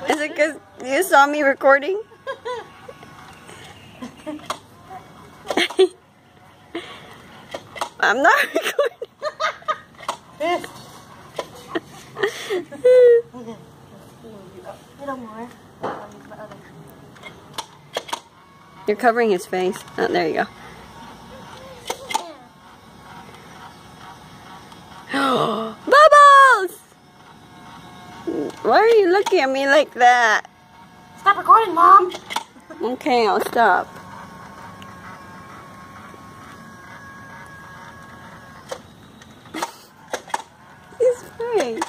Is it because you saw me recording? I'm not recording. You're covering his face. Oh, there you go. Bubbles! Why are you looking at me like that? Stop recording, Mom! Okay, I'll stop. His face.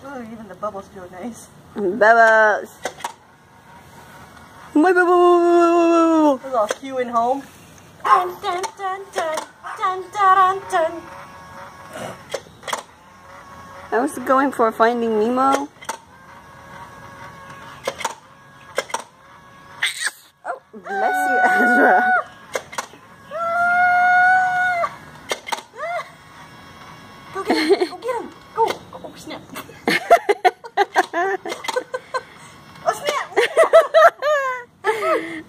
Oh, even the bubbles feel nice. Bubbles. My bubbles. We're all queuing home. Dun, dun, dun, dun, dun, dun, dun. I was going for Finding Nemo. Oh, bless you, Ezra. Go get him! Go get him! Go! Oh, snap! Oh, snap!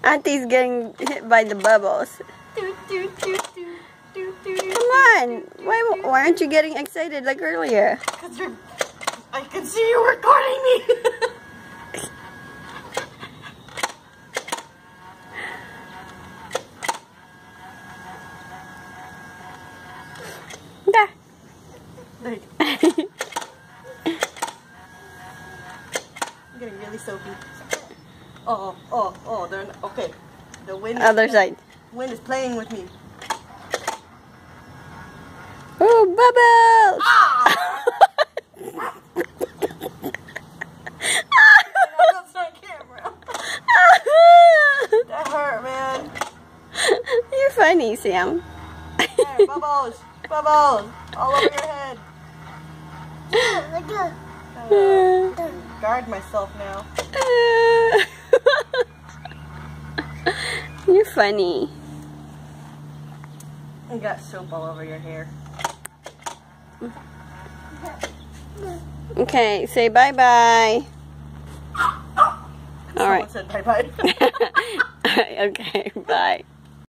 Auntie's getting hit by the bubbles. Come on! Why aren't you getting excited like earlier? Because I can see you recording me! Da. I'm getting really soapy. Oh, they're okay. The wind. Other side. Wind is playing with me. Oh, bubbles! Ah! That's on camera. That hurt, man. You're funny, Sam. There, bubbles, bubbles, all over your head. Guard myself now. You're funny. You got soap all over your hair. Okay, say bye-bye. All right. Someone said bye-bye. Okay, bye.